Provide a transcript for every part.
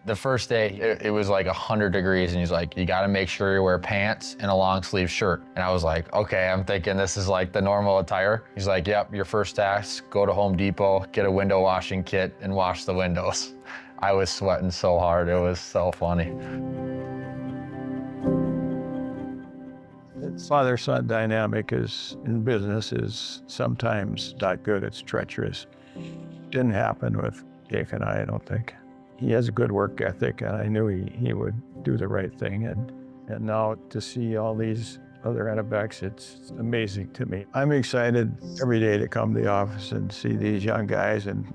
The first day, it was like 100 degrees, and he's like, you gotta make sure you wear pants and a long sleeve shirt. And I was like, okay, I'm thinking this is like the normal attire. He's like, yep, your first task, go to Home Depot, get a window washing kit and wash the windows. I was sweating so hard, it was so funny. Father-son dynamic in business is sometimes not good, it's treacherous. Didn't happen with Jake and I don't think. He has a good work ethic, and I knew he would do the right thing. And now to see all these other Annabecks, it's amazing to me. I'm excited every day to come to the office and see these young guys and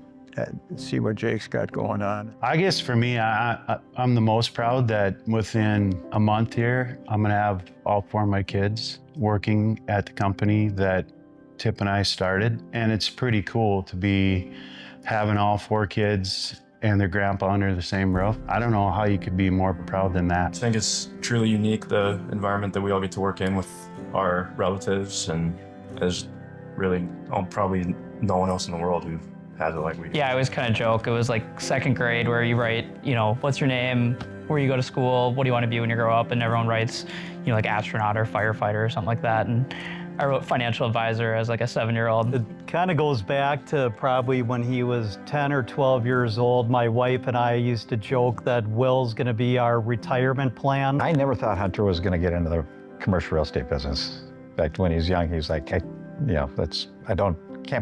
see what Jake's got going on. I guess for me, I'm the most proud that within a month here, I'm gonna have all 4 of my kids working at the company that Tip and I started. And it's pretty cool to be having all 4 kids and their grandpa under the same roof. I don't know how you could be more proud than that. I think it's truly unique, the environment that we all get to work in with our relatives, and there's really probably no one else in the world who has it like we do. Yeah, I always kind of joke. It was like 2nd grade where you write, what's your name, where you go to school, what do you want to be when you grow up, and everyone writes, like astronaut or firefighter or something like that. And I wrote financial advisor as like a 7-year-old. It kind of goes back to probably when he was 10 or 12 years old. My wife and I used to joke that Will's going to be our retirement plan. I never thought Hunter was going to get into the commercial real estate business. In fact, when he was young, he was like, can't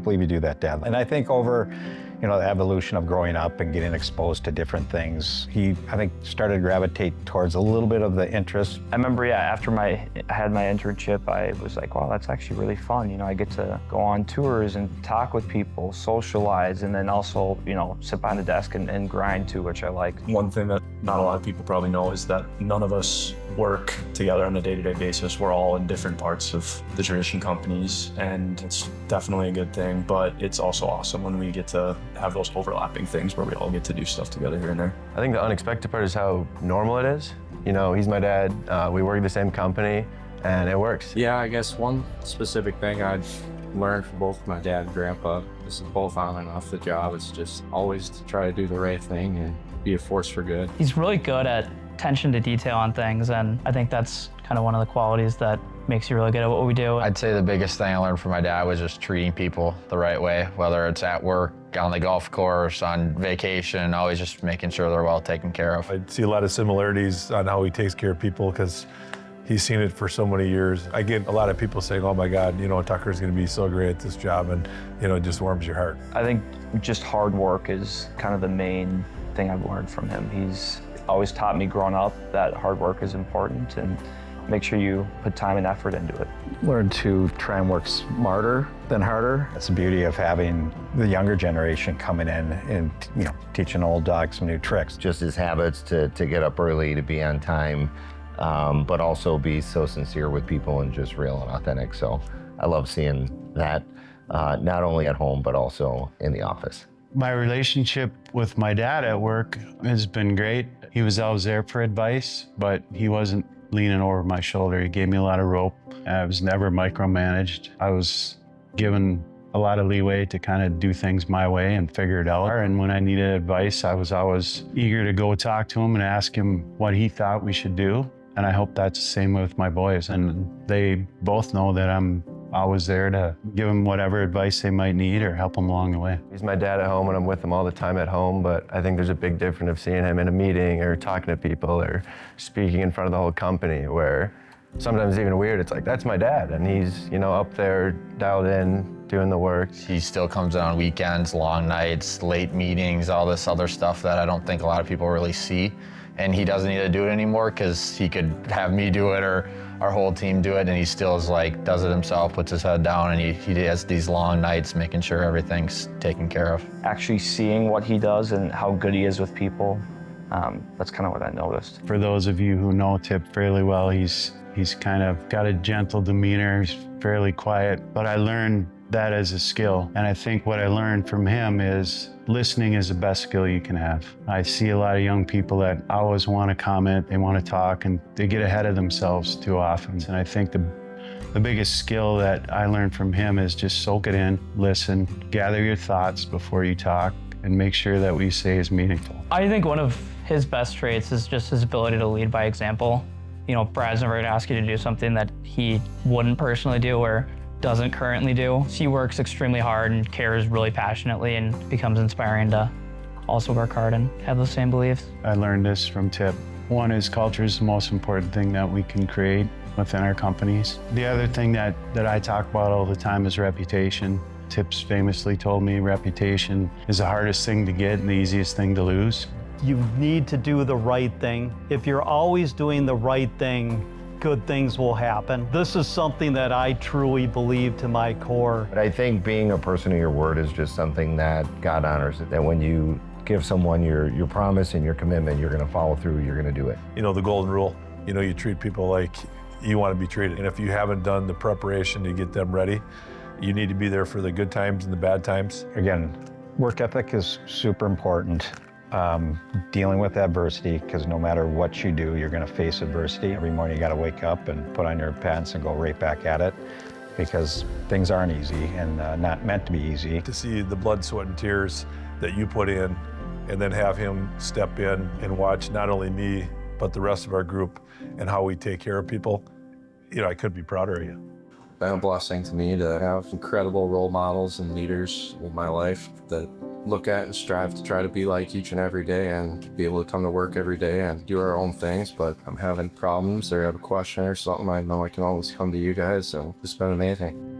believe you do that, Dad. And I think over, the evolution of growing up and getting exposed to different things, he, I think, started to gravitate towards a little bit of the interest. I remember, after I had my internship, I was like, wow, that's actually really fun. I get to go on tours and talk with people, socialize, and then also, sit behind the desk and grind too, which I like. One thing that not a lot of people probably know is that none of us work together on a day-to-day basis. We're all in different parts of the tradition companies, and it's definitely a good thing, but it's also awesome when we get to have those overlapping things where we all get to do stuff together here and there. I think the unexpected part is how normal it is. He's my dad, we work at the same company, and it works. Yeah, I guess one specific thing I've learned from both my dad and grandpa, this is both on and off the job, is just always to try to do the right thing and be a force for good. He's really good at attention to detail on things, and I think that's kind of one of the qualities that makes you really good at what we do. I'd say the biggest thing I learned from my dad was just treating people the right way, whether it's at work, on the golf course, on vacation, always just making sure they're well taken care of. I see a lot of similarities on how he takes care of people because he's seen it for so many years. I get a lot of people saying, oh my God, Tucker's gonna be so great at this job, and it just warms your heart. I think just hard work is kind of the main thing I've learned from him. He's always taught me growing up that hard work is important, and make sure you put time and effort into it. Learn to try and work smarter than harder. That's the beauty of having the younger generation coming in and teaching old dogs some new tricks. Just his habits to get up early, to be on time, but also be so sincere with people and just real and authentic. So I love seeing that, not only at home, but also in the office. My relationship with my dad at work has been great. He was always there for advice, but he wasn't leaning over my shoulder. He gave me a lot of rope. I was never micromanaged. I was given a lot of leeway to kind of do things my way and figure it out. And when I needed advice, I was always eager to go talk to him and ask him what he thought we should do. And I hope that's the same with my boys. And they both know that I'm always there to give them whatever advice they might need or help them along the way. He's my dad at home, and I'm with him all the time at home, but I think there's a big difference of seeing him in a meeting or talking to people or speaking in front of the whole company, where sometimes even weird, it's like, that's my dad, and he's, up there dialed in, doing the work. He still comes in on weekends, long nights, late meetings, all this other stuff that I don't think a lot of people really see. And he doesn't need to do it anymore because he could have me do it or our whole team do it, and he still is like, does it himself, puts his head down, and he has these long nights making sure everything's taken care of. Actually seeing what he does and how good he is with people, that's kind of what I noticed. For those of you who know Tip fairly well, he's kind of got a gentle demeanor, he's fairly quiet, but I learned that as a skill. And I think what I learned from him is listening is the best skill you can have. I see a lot of young people that always want to comment, they want to talk, and they get ahead of themselves too often. And I think the biggest skill that I learned from him is just soak it in, listen, gather your thoughts before you talk, and make sure that what you say is meaningful. I think one of his best traits is just his ability to lead by example. You know, Brad's never gonna ask you to do something that he wouldn't personally do or doesn't currently do. He works extremely hard and cares really passionately and becomes inspiring to also work hard and have those same beliefs. I learned this from Tip. One is culture is the most important thing that we can create within our companies. The other thing that I talk about all the time is reputation. Tip's famously told me reputation is the hardest thing to get and the easiest thing to lose. You need to do the right thing. If you're always doing the right thing, good things will happen. This is something that I truly believe to my core. But I think being a person of your word is just something that God honors, that when you give someone your promise and your commitment, you're gonna follow through, you're gonna do it. You know, the golden rule, you know, you treat people like you want to be treated. And if you haven't done the preparation to get them ready, you need to be there for the good times and the bad times. Again, work ethic is super important. Dealing with adversity, because no matter what you do, you're going to face adversity. Every morning you got to wake up and put on your pants and go right back at it, because things aren't easy and not meant to be easy. To see the blood, sweat, and tears that you put in, and then have him step in and watch not only me, but the rest of our group and how we take care of people, you know, I couldn't be prouder of you. Been a blessing to me to have incredible role models and leaders in my life that look at and strive to try to be like each and every day, and be able to come to work every day and do our own things. But I'm having problems or have a question or something, I know I can always come to you guys, so it's been amazing.